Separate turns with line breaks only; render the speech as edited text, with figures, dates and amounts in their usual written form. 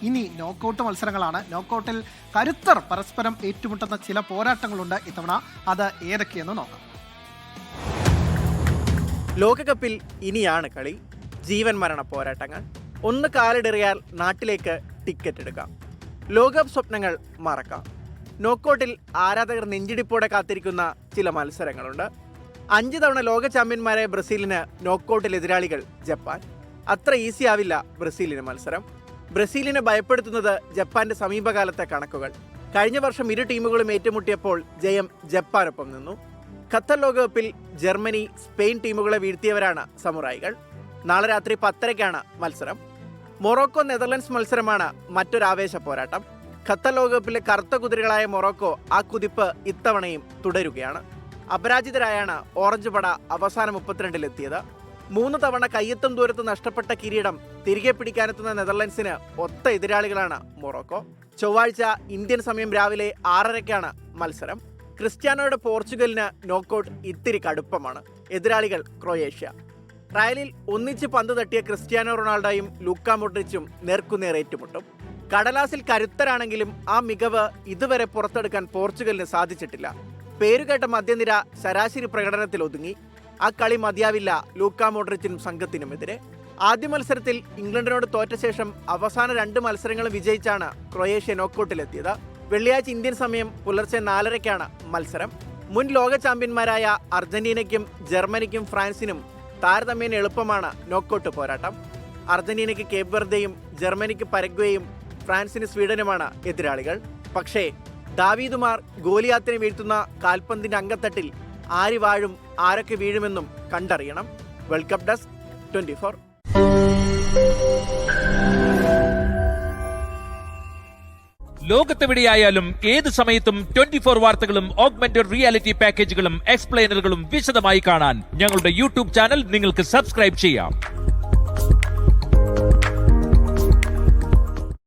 ഇനി നോക്കൌട്ട് മത്സരങ്ങളാണ്. നോക്കൌട്ടിൽ കരുത്തർ പരസ്പരം ഏറ്റുമുട്ടുന്ന ചില പോരാട്ടങ്ങളുണ്ട് ഇത്തവണ. അത് ഏതൊക്കെയെന്ന് നോക്കാം.
ലോകകപ്പിൽ ഇനിയാണ് കളി. ജീവൻ മരണ പോരാട്ടങ്ങൾ. ഒന്ന് കാലിടറിയാൽ നാട്ടിലേക്ക് ടിക്കറ്റ് എടുക്കാം. ലോകകപ്പ് സ്വപ്നങ്ങൾ മറക്കാം. നോക്കൌട്ടിൽ ആരാധകർ നെഞ്ചിടിപ്പോടെ കാത്തിരിക്കുന്ന ചില മത്സരങ്ങളുണ്ട്. 5 തവണ ലോക ചാമ്പ്യന്മാരായ ബ്രസീലിന് നോക്കൌട്ടിൽ എതിരാളികൾ ജപ്പാൻ. അത്ര ഈസി ആവില്ല ബ്രസീലിന് മത്സരം. ബ്രസീലിനെ ഭയപ്പെടുത്തുന്നത് ജപ്പാന്റെ സമീപകാലത്തെ കണക്കുകൾ. കഴിഞ്ഞ വർഷം ഇരു ടീമുകളും ഏറ്റുമുട്ടിയപ്പോൾ ജയം ജപ്പാനൊപ്പം നിന്നു. ഖത്തർ ലോകകപ്പിൽ ജർമ്മനി, സ്പെയിൻ ടീമുകളെ വീഴ്ത്തിയവരാണ് സമുറായികൾ. നാളെ രാത്രി 10:30-ക്കാണ് മത്സരം. മൊറോക്കോ നെതർലൻഡ്സ് മത്സരമാണ് മറ്റൊരു ആവേശ പോരാട്ടം. ഖത്തർ ലോകകപ്പിലെ കറുത്ത കുതിരകളായ മൊറോക്കോ ആ കുതിപ്പ് ഇത്തവണയും തുടരുകയാണ്. അപരാജിതരായാണ് ഓറഞ്ച് പട അവസാന 32-ലെത്തിയത്. 3 തവണ കയ്യെത്തും ദൂരത്ത് നഷ്ടപ്പെട്ട കിരീടം തിരികെ പിടിക്കാനെത്തുന്ന നെതർലൻഡ്സിന് ഒത്ത എതിരാളികളാണ് മൊറോക്കോ. ചൊവ്വാഴ്ച ഇന്ത്യൻ സമയം രാവിലെ 6:30-ക്കാണ് മത്സരം. ക്രിസ്ത്യാനോയുടെ പോർച്ചുഗലിന് നോക്കൌട്ട് ഇത്തിരി കടുപ്പമാണ്. എതിരാളികൾ ക്രൊയേഷ്യ. ട്രയലിൽ ഒന്നിച്ച് പന്ത് തട്ടിയ ക്രിസ്ത്യാനോ റൊണാൾഡോയും ലൂക്ക മോഡ്രിച്ചും നേർക്കുനേർ ഏറ്റുമുട്ടും. കടലാസിൽ കരുത്തരാണെങ്കിലും ആ മികവ് ഇതുവരെ പുറത്തെടുക്കാൻ പോർച്ചുഗലിന് സാധിച്ചിട്ടില്ല. പേരുകേട്ട മധ്യനിര ശരാശരി പ്രകടനത്തിൽ ഒതുങ്ങി. ആ കളി മതിയാവില്ല ലൂക്ക മോഡ്രിച്ചിനും സംഘത്തിനുമെതിരെ. ആദ്യ മത്സരത്തിൽ ഇംഗ്ലണ്ടിനോട് തോറ്റ ശേഷം അവസാന 2 മത്സരങ്ങളും വിജയിച്ചാണ് ക്രൊയേഷ്യ നോക്കൌട്ടിലെത്തിയത്. വെള്ളിയാഴ്ച ഇന്ത്യൻ സമയം പുലർച്ചെ 4:30-ക്കാണ് മത്സരം. മുൻ ലോക ചാമ്പ്യന്മാരായ അർജന്റീനയ്ക്കും ജർമ്മനിക്കും ഫ്രാൻസിനും താരതമ്യേന എളുപ്പമാണ് നോക്കൌട്ട് പോരാട്ടം. അർജന്റീനയ്ക്ക് കേപ്പ് വെർദെയും ജർമ്മനിക്ക് പരഗ്വേയും ഫ്രാൻസിന് സ്വീഡനുമാണ് എതിരാളികൾ. പക്ഷേ ദാവീദുമാർ ഗോലിയാത്തിനെ വീഴ്ത്തുന്ന കാൽപന്തിന്റെ അങ്കത്തട്ടിൽ ആര് വാഴും ആരൊക്കെ വീഴുമെന്നും കണ്ടറിയണം. World cup desk 24.
ലോകത്തെവിടെയായാലും ഏത് സമയത്തും 24 വാർത്തകളും ഓഗ്മെന്റഡ് റിയാലിറ്റി പാക്കേജുകളും എക്സ്പ്ലെയിനറുകളും വിശദമായി കാണാൻ ഞങ്ങളുടെ യൂട്യൂബ് ചാനൽ നിങ്ങൾക്ക് സബ്സ്ക്രൈബ് ചെയ്യാം.